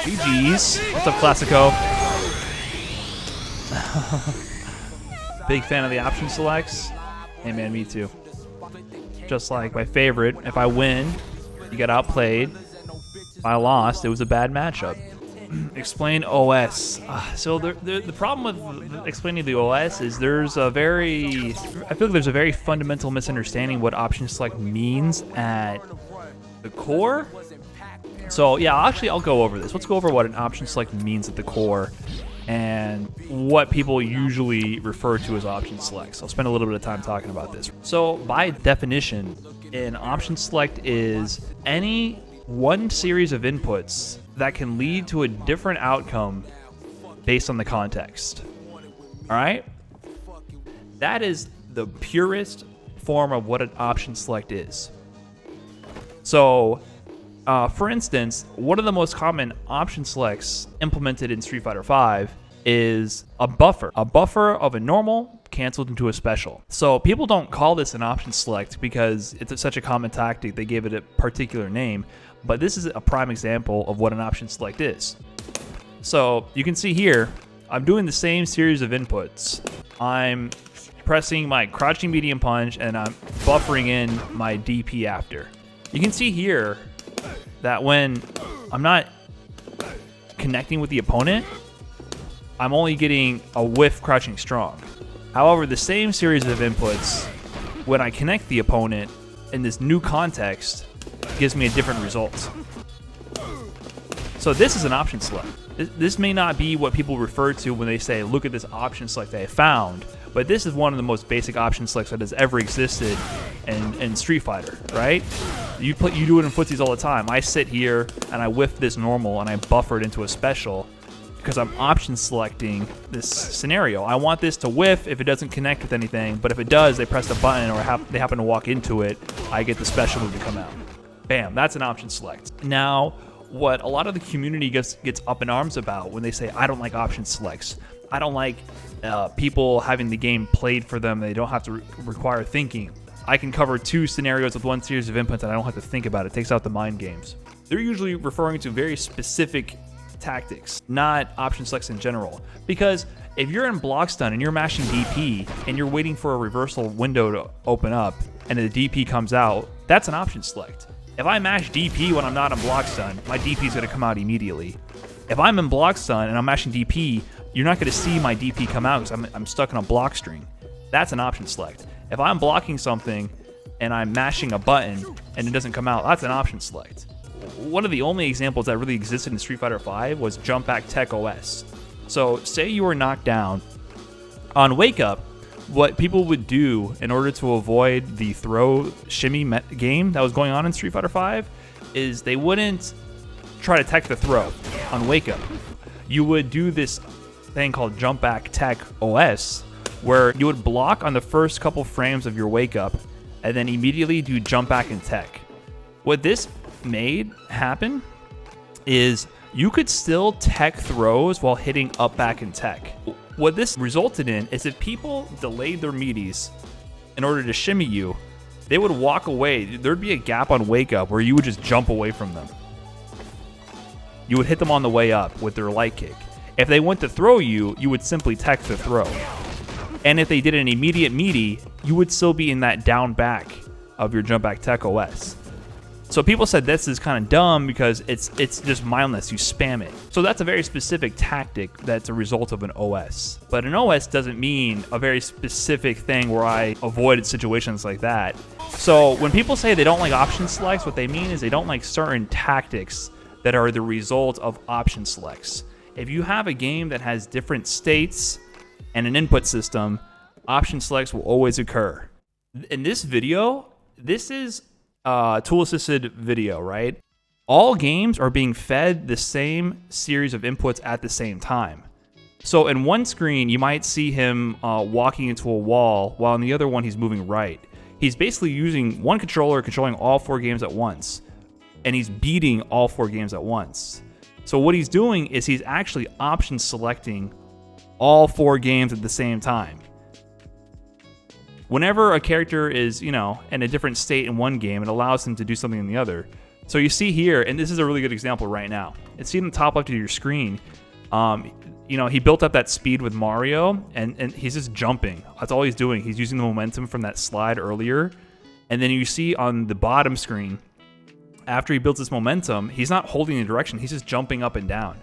GG's. What's up, Classico? Big fan of the option selects. Hey man, me too. Just like my favorite, if I win, you get outplayed. If I lost, it was a bad matchup. Explain OS. So the problem with explaining the OS is I feel like there's a very fundamental misunderstanding what option select means at the core. So yeah, I'll go over this. Let's go over what an option select means at the core and what people usually refer to as option selects. I'll spend a little bit of time talking about this. So by definition, an option select is any one series of inputs that can lead to a different outcome based on the context. All right? That is the purest form of what an option select is. So, for instance, one of the most common option selects implemented in Street Fighter V is a buffer of a normal canceled into a special. So people don't call this an option select because it's such a common tactic. They gave it a particular name, but this is a prime example of what an option select is. So you can see here, I'm doing the same series of inputs. I'm pressing my crouching medium punch and I'm buffering in my DP after. You can see here that when I'm not connecting with the opponent, I'm only getting a whiff crouching strong. However, the same series of inputs, when I connect the opponent in this new context, gives me a different result. So this is an option select. This may not be what people refer to when they say, look at this option select I found, but this is one of the most basic option selects that has ever existed in Street Fighter, right? You do it in footsies all the time. I sit here and I whiff this normal and I buffer it into a special because I'm option selecting this scenario. I want this to whiff if it doesn't connect with anything, but if it does, they press the button or they happen to walk into it, I get the special move to come out. Bam, that's an option select. Now, what a lot of the community gets up in arms about when they say, I don't like option selects. I don't like people having the game played for them. They don't have to require thinking. I can cover two scenarios with one series of inputs and I don't have to think about it. It takes out the mind games. They're usually referring to very specific tactics, not option selects in general. Because if you're in block stun and you're mashing DP and you're waiting for a reversal window to open up and the DP comes out, that's an option select. If I mash DP when I'm not in block stun, my DP is going to come out immediately. If I'm in block stun and I'm mashing DP, you're not going to see my DP come out because I'm stuck in a block string. That's an option select. If I'm blocking something and I'm mashing a button and it doesn't come out, that's an option select. One of the only examples that really existed in Street Fighter V was Jump Back Tech OS. So say you were knocked down. On Wake Up, what people would do in order to avoid the throw shimmy game that was going on in Street Fighter V is they wouldn't try to tech the throw on Wake Up. You would do this thing called Jump Back Tech OS, where you would block on the first couple frames of your Wake Up and then immediately do Jump Back and Tech. What this made happen is you could still tech throws while hitting up, back, and tech. What this resulted in is if people delayed their meaties in order to shimmy you, they would walk away. There'd be a gap on Wake Up where you would just jump away from them. You would hit them on the way up with their light kick. If they went to throw you, you would simply tech the throw. And if they did an immediate meaty, you would still be in that down back of your Jump Back Tech OS. So people said this is kind of dumb because it's just mindless. You spam it. So that's a very specific tactic that's a result of an OS. But an OS doesn't mean a very specific thing where I avoided situations like that. So when people say they don't like option selects, what they mean is they don't like certain tactics that are the result of option selects. If you have a game that has different states and an input system, option selects will always occur. In this video, this is tool-assisted video, right? All games are being fed the same series of inputs at the same time. So in one screen, you might see him walking into a wall, while in the other one, he's moving right. He's basically using one controller, controlling all 4 games at once, and he's beating all 4 games at once. So what he's doing is he's actually option selecting all 4 games at the same time. Whenever a character is, in a different state in one game, it allows him to do something in the other. So you see here, and this is a really good example right now. It's seen in the top left of your screen. You know, he built up that speed with Mario, and he's just jumping. That's all he's doing. He's using the momentum from that slide earlier. And then you see on the bottom screen, after he builds this momentum, he's not holding the direction. He's just jumping up and down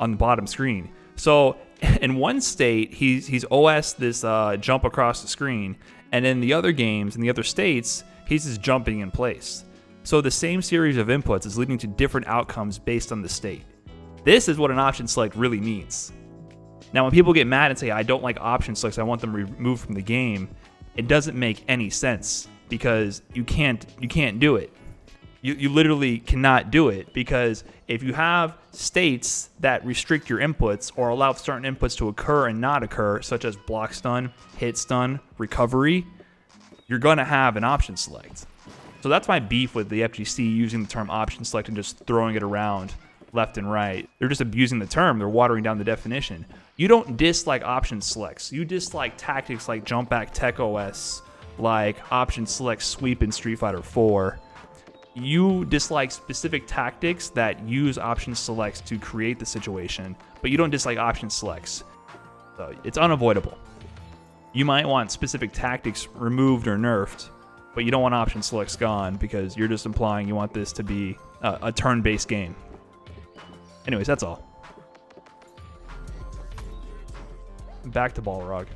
on the bottom screen. So in one state, he's OS this jump across the screen. And in the other games, in the other states, he's just jumping in place. So the same series of inputs is leading to different outcomes based on the state. This is what an option select really means. Now, when people get mad and say, I don't like option selects, I want them removed from the game, it doesn't make any sense because you can't do it. You literally cannot do it, because if you have states that restrict your inputs or allow certain inputs to occur and not occur, such as block stun, hit stun, recovery, you're going to have an option select. So that's my beef with the FGC using the term option select and just throwing it around left and right. They're just abusing the term. They're watering down the definition. You don't dislike option selects. You dislike tactics like jump back tech OS, like option select sweep in Street Fighter 4. You dislike specific tactics that use option selects to create the situation, but you don't dislike option selects. So it's unavoidable. You might want specific tactics removed or nerfed, but you don't want option selects gone because you're just implying you want this to be a turn-based game. Anyways, that's all. Back to Balrog.